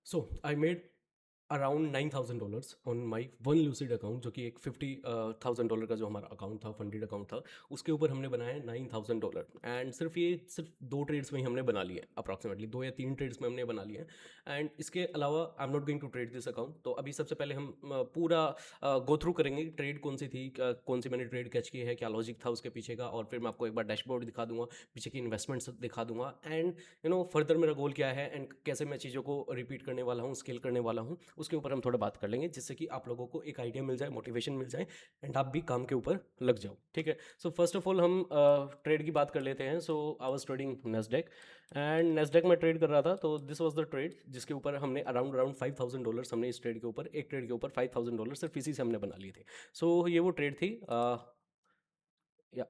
So I made around $9,000 on my one lucid account, जो कि एक $50,000 का जो हमारा अकाउंट था, फंडेड अकाउंट था, उसके ऊपर हमने बनाया $9,000। एंड सिर्फ दो ट्रेड्स में ही हमने बना लिए, अप्रॉक्सीमेटली 2 या 3 ट्रेड्स में हमने बना लिए। एंड इसके अलावा I am not going to trade this account. तो अभी सबसे पहले हम पूरा गो थ्रू करेंगे, ट्रेड कौन सी थी, कौन सी मैंने ट्रेड कैच की है, क्या लॉजिक था उसके पीछे का, और फिर मैं आपको एक बार डैशबोर्ड दिखा दूंगा, पीछे की इन्वेस्टमेंट्स दिखा दूंगा, एंड फर्दर मेरा गोल क्या है एंड कैसे मैं चीज़ों को रिपीट करने वाला हूँ, स्केल करने वाला हूँ, उसके ऊपर हम थोड़ा बात कर लेंगे, जिससे कि आप लोगों को एक आइडिया मिल जाए, मोटिवेशन मिल जाए, एंड आप भी काम के ऊपर लग जाओ। ठीक है, सो फर्स्ट ऑफ ऑल हम ट्रेड की बात कर लेते हैं। So I was trading Nasdaq, and Nasdaq में ट्रेड कर रहा था। तो दिस वाज द ट्रेड जिसके ऊपर हमने अराउंड $5,000 हमने इस ट्रेड के ऊपर, एक ट्रेड के ऊपर $5,000 सिर्फ इसी से हमने बना लिए थे। सो ये वो ट्रेड थी। Yeah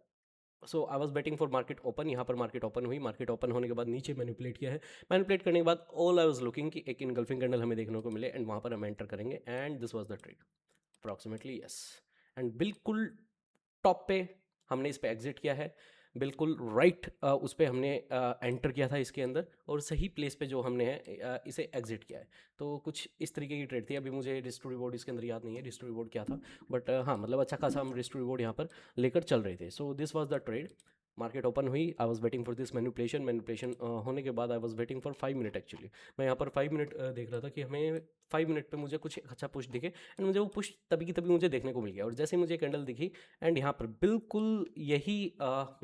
so I was waiting for market open. यहाँ पर मार्केट ओपन हुई, मार्केट ओपन होने के बाद नीचे मैनिपुलेट किया है। मैनिपुलेट करने के बाद ऑल आई वॉज लुकिंग कि एक इनगल्फिंग कैंडल हमें देखने को मिले, एंड वहाँ पर हम एंटर करेंगे, and this was the trade approximately, yes. And बिल्कुल टॉप पे हमने इस पे एग्जिट किया है, बिल्कुल राइट उस पर हमने एंटर किया था इसके अंदर, और सही प्लेस पे जो हमने है इसे एग्जिट किया है। तो कुछ इस तरीके की ट्रेड थी। अभी मुझे रिस्क टू रिवॉर्ड इसके अंदर याद नहीं है, रिस्क टू रिवॉर्ड क्या था, बट हाँ, मतलब अच्छा खासा हम रिस्क टू रिवॉर्ड यहाँ पर लेकर चल रहे थे। So this was the trade. Market open हुई, I was waiting for this manipulation. Manipulation होने के बाद I was waiting for 5 minute actually. मैं यहाँ पर 5 मिनट देख रहा था कि हमें 5 मिनट पे मुझे कुछ अच्छा पुश दिखे, एंड मुझे वो पुश तभी की तभी मुझे देखने को मिल गया। और जैसे मुझे कैंडल दिखी, एंड यहाँ पर बिल्कुल यही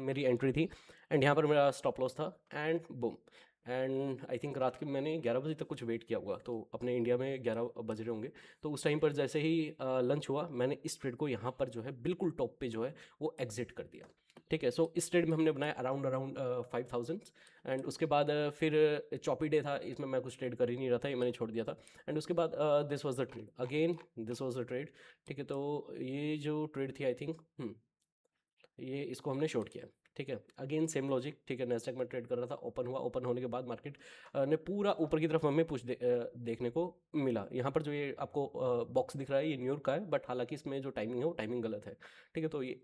मेरी एंट्री थी, एंड यहाँ पर मेरा स्टॉप लॉस था, and boom. And I think रात के मैंने 11 बजे तक कुछ वेट किया होगा, तो अपने इंडिया में 11 बज रहे होंगे। तो उस टाइम पर जैसे ही लंच हुआ, मैंने इस ट्रेड को यहाँ पर जो है बिल्कुल टॉप पे जो है वो एग्जिट कर दिया। ठीक है, सो इस ट्रेड में हमने बनाया अराउंड अराउंड 5,000। एंड उसके बाद फिर चॉपी डे था, इसमें मैं कुछ ट्रेड कर ही नहीं रहा था, ये मैंने छोड़ दिया था। एंड उसके बाद this was the trade again, this was the trade. ठीक है, तो ये जो ट्रेड थी आई थिंक, ये इसको हमने शॉर्ट किया। ठीक है, अगेन सेम लॉजिक। ठीक है, नेस्डैक में ट्रेड कर रहा था, ओपन हुआ, ओपन होने के बाद मार्केट ने पूरा ऊपर की तरफ हमें देखने को मिला। यहाँ पर जो ये आपको बॉक्स दिख रहा है, ये न्यूयॉर्क का है, बट हालांकि इसमें जो टाइमिंग है वो टाइमिंग गलत है। ठीक है, तो ये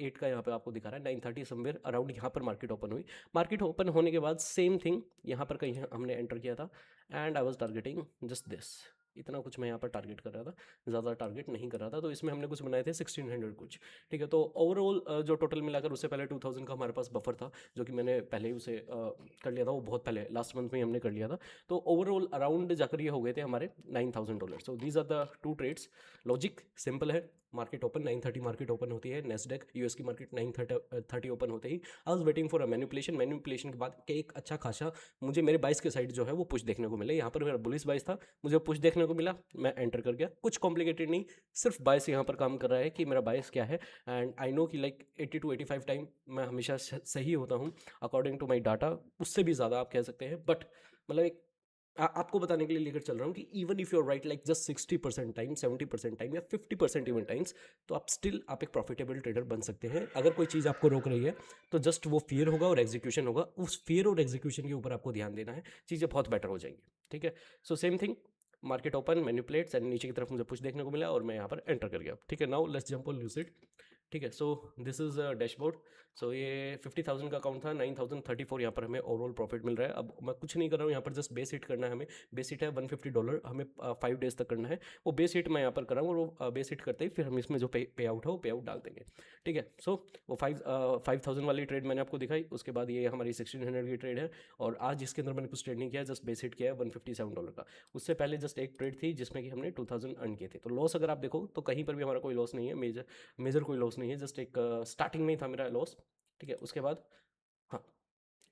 8 का यहाँ पे आपको दिखा रहा है, 9:30 समवेयर अराउंड यहाँ पर मार्केट ओपन हुई। मार्केट ओपन होने के बाद सेम थिंग यहाँ पर कहीं हमने एंटर किया था, and I was targeting just this. इतना कुछ मैं यहाँ पर टारगेट कर रहा था, ज़्यादा टारगेट नहीं कर रहा था। तो इसमें हमने कुछ बनाए थे 1600 कुछ। ठीक है, तो ओवरऑल जो टोटल मिलाकर, उससे पहले 2000 का हमारे पास बफर था, जो कि मैंने पहले ही उसे कर लिया था, वो बहुत पहले लास्ट मंथ में ही हमने कर लिया था। तो ओवरऑल अराउंड जाकर ये हो गए थे हमारे $9,000। So these are the two trades. Logic simple है, मार्केट ओपन 9:30 मार्केट ओपन होती है, नेस्डेक यूएस की मार्केट 9:30 ओपन होते ही I was waiting for a manipulation. Manipulation के बाद एक अच्छा खासा मुझे मेरे बाइस के साइड जो है वो पुश देखने को मिले। यहाँ पर मेरा बुलिस बाइस था, मुझे पुश देखने को मिला, मैं एंटर कर गया। कुछ कॉम्प्लिकेटेड नहीं, सिर्फ बाइस यहाँ पर काम कर रहा है कि मेरा बाइस क्या है। एंड आई नो कि लाइक 80 to 85 टाइम मैं हमेशा सही होता हूँ अकॉर्डिंग टू माई डाटा, उससे भी ज़्यादा आप कह सकते हैं। बट मतलब एक आपको बताने के लिए लेकर चल रहा हूँ कि even if you are right like just 60% time, 70% time, या 50% इवन टाइम्स, तो आप स्टिल आप एक प्रॉफिटेबल ट्रेडर बन सकते हैं। अगर कोई चीज़ आपको रोक रही है, तो जस्ट वो फियर होगा और एग्जीक्यूशन होगा। उस फियर और एग्जीक्यूशन के ऊपर आपको ध्यान देना है, चीज़ें बहुत बेटर हो जाएंगी। ठीक है, so same thing, market open, manipulates, and नीचे की तरफ मुझे पुश देखने को मिला, और मैं यहाँ पर एंटर कर गया। ठीक है, now let's jump on lucid. ठीक है, सो दिस इज डैशबोर्ड। सो ये 50,000 का अकाउंट था, 9,034 यहाँ पर हमें ओवरऑल प्रॉफिट मिल रहा है। अब मैं कुछ नहीं कर रहा हूँ यहाँ पर, जस्ट बेस हिट करना है हमें। बेस हिट है $150, हमें 5 डेज तक करना है। वो बेस हिट मैं यहाँ पर कर रहा हूँ, और वो बेस हिट करते ही फिर हम इसमें जो पे आउट है वो पे आउट डाल देंगे। ठीक है, सो वो 5,000 वाली ट्रेड मैंने आपको दिखाई। उसके बाद ये हमारी 1600 की ट्रेड है, और आज इसके अंदर मैंने कुछ ट्रेड नहीं किया, जस्ट बेस हिट किया है $157 का। उससे पहले जस्ट एक ट्रेड थी जिसमें कि हमने 2000 अर्न किए थे। तो लॉस अगर आप देखो तो कहीं पर भी हमारा कोई लॉस नहीं है, मेजर मेजर कोई लॉस नहीं है, जस्ट एक स्टार्टिंग में ही था मेरा लॉस। ठीक है, उसके बाद हाँ,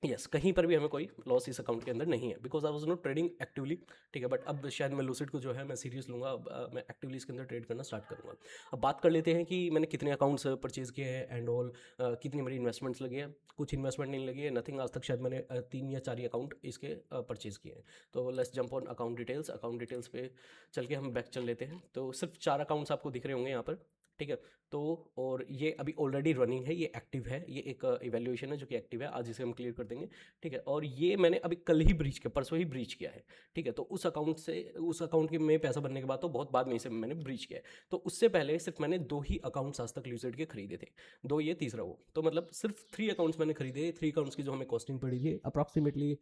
यस, कहीं पर भी हमें कोई लॉस इस अकाउंट के अंदर नहीं है, because I was not trading actively. ठीक है, बट अब शायद मैं लूसिड को जो है मैं सीरियस लूँगा, अब मैं एक्टिवली इसके अंदर ट्रेड करना स्टार्ट करूँगा। अब बात कर लेते हैं कि मैंने कितने अकाउंट्स परचेज किए हैं एंड ऑल, कितनी मेरी इन्वेस्टमेंट्स लगी है। कुछ इन्वेस्टमेंट नहीं लगी है, नथिंग। आज तक शायद मैंने 3 या 4 ही अकाउंट इसके परचेज किए हैं। तो let's jump on account details. Account details पे चल के हम बैक चल लेते हैं। तो सिर्फ 4 अकाउंट्स आपको दिख रहे होंगे यहाँ पर। ठीक है, तो और ये अभी ऑलरेडी रनिंग है, ये एक्टिव है, ये एक इवेल्युएशन है जो कि एक्टिव है, आज इसे हम क्लियर कर देंगे। ठीक है, और ये मैंने अभी कल ही ब्रीच किया, परसों ही ब्रीच किया है। ठीक है, तो उस अकाउंट से, उस अकाउंट के में पैसा बनने के बाद तो बहुत बाद में इसे मैंने ब्रीच किया है। तो उससे पहले सिर्फ मैंने 2 ही अकाउंट्स आज तक ल्यूसिड के खरीदे थे, 2 ये, तीसरा वो। तो मतलब सिर्फ 3 अकाउंट्स मैंने खरीदे, 3 अकाउंट्स की जो हमें कॉस्टिंग पड़ी थी अप्रॉक्सीमेटली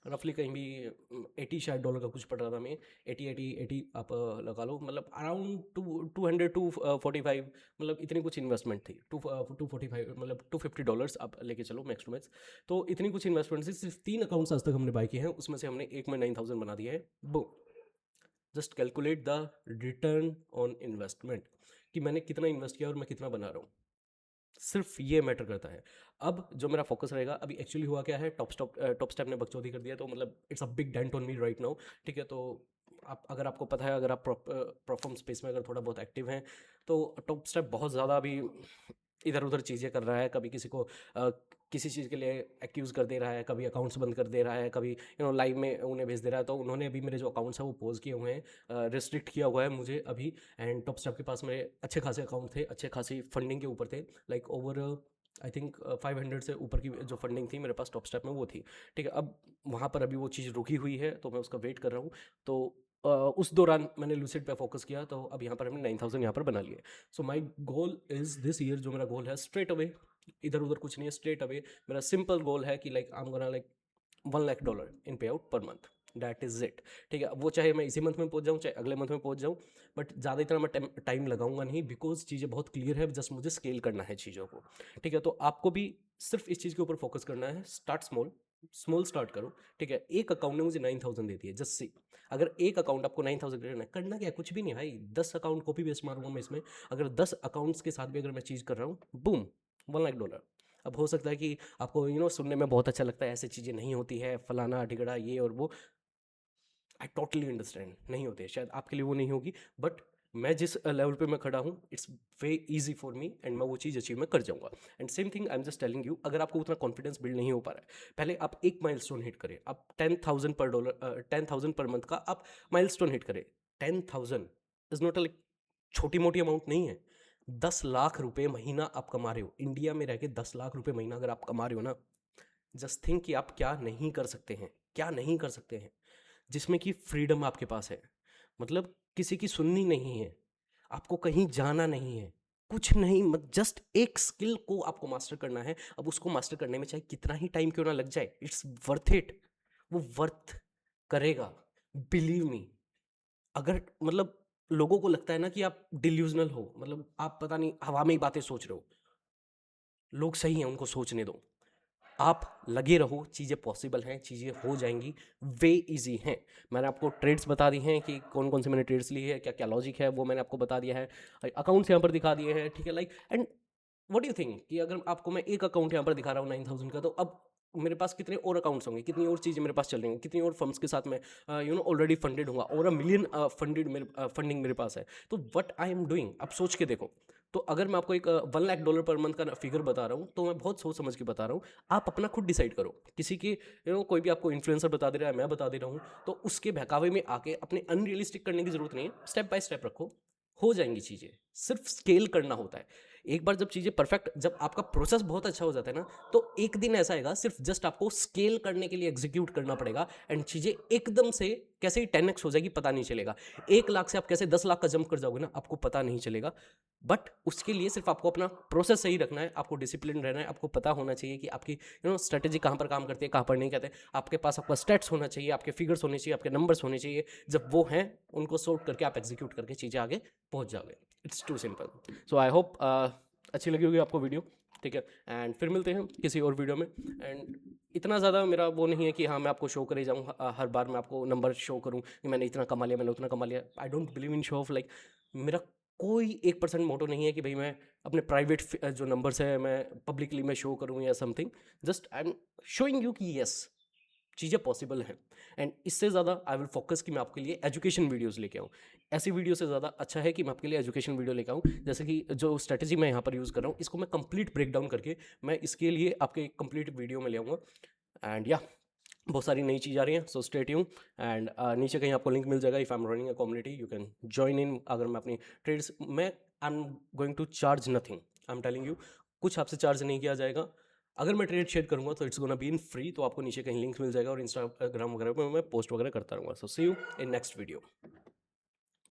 रफली कहीं भी 80 शायद डॉलर का कुछ पड़ रहा था मैं, 80 आप लगा लो, मतलब अराउंड 200 टू 45, मतलब इतनी कुछ इन्वेस्टमेंट थी, 245 मतलब $250 आप लेके चलो मैक्स टू मैक्स। तो इतनी कुछ इन्वेस्टमेंट थी, सिर्फ 3 अकाउंट्स आज तक हमने बाय किए हैं, उसमें से हमने एक में 9000 बना दिया है। वो just calculate the return on investment, कि मैंने कितना इन्वेस्ट किया और मैं कितना बना रहा हूँ, सिर्फ ये मैटर करता है। अब जो मेरा फोकस रहेगा, अभी एक्चुअली हुआ क्या है, टॉप स्टेप ने बकचोदी कर दिया, तो मतलब it's a big dent on me right now. ठीक है, तो आप, अगर आपको पता है, अगर आप परफॉर्म स्पेस में अगर थोड़ा बहुत एक्टिव हैं, तो टॉप स्टेप बहुत ज़्यादा अभी इधर उधर चीज़ें कर रहा है, कभी किसी को किसी चीज़ के लिए एक्यूज़ कर दे रहा है, कभी अकाउंट्स बंद कर दे रहा है, कभी लाइव में उन्हें भेज दे रहा है। तो उन्होंने अभी मेरे जो अकाउंट्स हैं वो पोज किए हुए हैं, रिस्ट्रिक्ट किया हुआ है मुझे अभी। एंड टॉप स्टेप के पास मेरे अच्छे खासे अकाउंट थे, अच्छे खासी फंडिंग के ऊपर थे, लाइक ओवर आई थिंक 500 से ऊपर की जो फंडिंग थी मेरे पास टॉप स्टेप में वो थी। ठीक है, अब वहाँ पर अभी वो चीज़ रुकी हुई है, तो मैं उसका वेट कर रहा हूँ। तो उस दौरान मैंने लूसिड पे फोकस किया, तो अब यहाँ पर हमने 9000 यहाँ पर बना लिए। सो माई गोल इज़ दिस ईयर, जो मेरा गोल है स्ट्रेट अवे, इधर उधर कुछ नहीं है, स्ट्रेट अवे मेरा सिंपल गोल है कि like I am gonna like $1 lakh in pay out per month, that is it. ठीक है, वो चाहे मैं इसी मंथ में पहुंच जाऊँ, चाहे अगले मंथ में पहुंच जाऊँ, बट ज़्यादा इतना मैं टाइम लगाऊंगा नहीं, बिकॉज चीज़ें बहुत क्लियर है, जस्ट मुझे स्केल करना है चीज़ों को। ठीक है, तो आपको भी सिर्फ इस चीज़ के ऊपर फोकस करना है, स्टार्ट स्मॉल, स्मॉल स्टार्ट करो। ठीक है, एक अकाउंट ने मुझे 9000 दे दिए, जस्ट सी, अगर एक अकाउंट आपको 9000 करना है, करना क्या है, कुछ भी नहीं भाई, 10 अकाउंट कॉपी पेस्ट मारूंगा मैं इसमें, अगर 10 अकाउंट्स के साथ भी अगर मैं चीज़ कर रहा हूँ, बूम, $1 लाख। अब हो सकता है कि आपको सुनने में बहुत अच्छा लगता है, ऐसी चीज़ें नहीं होती है, फलाना ढिगड़ा ये और वो, आई टोटली अंडरस्टैंड, नहीं होते, शायद आपके लिए वो नहीं होगी, बट मैं जिस लेवल पे मैं खड़ा हूँ, it's way easy for me, and मैं वो चीज़ अचीव मैं कर जाऊंगा। And same thing I am just telling you, अगर आपको उतना कॉन्फिडेंस बिल्ड नहीं हो पा रहा है, पहले आप एक माइलस्टोन हिट करें, आप 10,000 पर डॉलर, 10,000 पर मंथ का आप माइलस्टोन हिट करें। 10,000 इज नॉट अ लाइक छोटी मोटी अमाउंट नहीं है। 10 लाख रुपए महीना आप कमा रहे हो, इंडिया में रह के 10 लाख रुपए महीना अगर आप कमा रहे हो ना, जस्ट थिंक कि आप क्या नहीं कर सकते हैं, क्या नहीं कर सकते हैं, जिसमें कि फ्रीडम आपके पास है, मतलब किसी की सुननी नहीं है, आपको कहीं जाना नहीं है, कुछ नहीं, मत जस्ट एक स्किल को आपको मास्टर करना है। अब उसको मास्टर करने में चाहे कितना ही टाइम क्यों ना लग जाए, इट्स वर्थ इट, वो वर्थ करेगा, बिलीव मी। अगर मतलब लोगों को लगता है ना कि आप डिल्यूजनल हो, मतलब आप पता नहीं हवा में ही बातें सोच रहे हो, लोग सही हैं, उनको सोचने दो, आप लगे रहो, चीज़ें पॉसिबल हैं, चीज़ें हो जाएंगी, वे इजी हैं। मैंने आपको ट्रेड्स बता दी हैं कि कौन कौन से मैंने ट्रेड्स लिए हैं, क्या क्या लॉजिक है, वो मैंने आपको बता दिया है, अकाउंट्स यहाँ पर दिखा दिए हैं। ठीक है, like and what do you think कि अगर आपको मैं एक अकाउंट यहाँ पर दिखा रहा हूँ 9000 का, तो अब मेरे पास कितने और अकाउंट्स होंगे, कितनी और चीज़ें मेरे पास चल रही हैं, कितनी और फर्म्स के साथ मैं ऑलरेडी फंडेड हूँ, और 1 मिलियन फंडिंग मेरे पास है। तो व्हाट आई एम डूइंग, आप सोच के देखो। तो अगर मैं आपको एक $1 लाख पर मंथ का फिगर बता रहा हूँ, तो मैं बहुत सोच समझ के बता रहा हूँ, आप अपना खुद डिसाइड करो। किसी के कोई भी आपको इन्फ्लुएंसर बता दे रहा है, मैं बता दे रहा हूँ, तो उसके बहकावे में आके अपने अनरियलिस्टिक करने की जरूरत नहीं है, स्टेप बाय स्टेप रखो, हो जाएंगी चीज़ें, सिर्फ स्केल करना होता है। एक बार जब चीज़ें परफेक्ट, जब आपका प्रोसेस बहुत अच्छा हो जाता है ना, तो एक दिन ऐसा आएगा, सिर्फ जस्ट आपको स्केल करने के लिए एग्जीक्यूट करना पड़ेगा, एंड चीज़ें एकदम से कैसे ही 10x हो जाएगी पता नहीं चलेगा। 1 लाख से आप कैसे 10 लाख का जंप कर जाओगे ना, आपको पता नहीं चलेगा। बट उसके लिए सिर्फ आपको अपना प्रोसेस सही रखना है, आपको डिसिप्लिन रहना है, आपको पता होना चाहिए कि आपकी स्ट्रेटेजी कहाँ पर काम करती है, कहाँ पर नहीं कहते। आपके पास आपका स्टेट्स होना चाहिए, आपके फिगर्स होने चाहिए, आपके नंबर्स होने चाहिए। जब वो हैं, उनको सॉर्ट करके आप एग्जीक्यूट करके चीज़ें आगे पहुँच जाओगे। It's too simple. So I hope अच्छी लगी होगी आपको वीडियो। ठीक है, एंड फिर मिलते हैं किसी और वीडियो में। एंड इतना ज़्यादा मेरा वो नहीं है कि हाँ मैं आपको शो करे जाऊँ, हर बार मैं आपको नंबर शो करूँ कि मैंने इतना कमा लिया, मैंने उतना कमा लिया। I don't believe in show off, like मेरा कोई 1% मोटो नहीं है कि भाई मैं अपने प्राइवेट जो नंबर्स है मैं पब्लिकली मैं शो करूँ या something. Just I am showing you कि यस, चीज़ें पॉसिबल हैं। एंड इससे ज़्यादा आई विल फोकस कि मैं आपके लिए एजुकेशन वीडियोस लेके आऊँ। ऐसी वीडियो से ज़्यादा अच्छा है कि मैं आपके लिए एजुकेशन वीडियो लेके आऊँ। जैसे कि जो स्ट्रेटजी मैं यहाँ पर यूज़ कर रहा हूँ, इसको मैं कंप्लीट ब्रेक डाउन करके मैं इसके लिए आपके कंप्लीट वीडियो में ले आऊँगा। एंड या बहुत सारी नई चीज़ आ रही हैं, सो स्टे ट्यून। एंड नीचे कहीं आपको लिंक मिल जाएगा, if I am running a community you can join in. अगर मैं अपनी ट्रेड्स में I am going to charge nothing, I am telling you, कुछ आपसे चार्ज नहीं किया जाएगा। अगर मैं ट्रेड शेयर करूंगा तो it's gonna be in free, तो आपको नीचे कहीं लिंक मिल जाएगा, और इंस्टाग्राम वगैरह पे मैं पोस्ट वगैरह करता रहूँगा। सो सी यू इन नेक्स्ट वीडियो।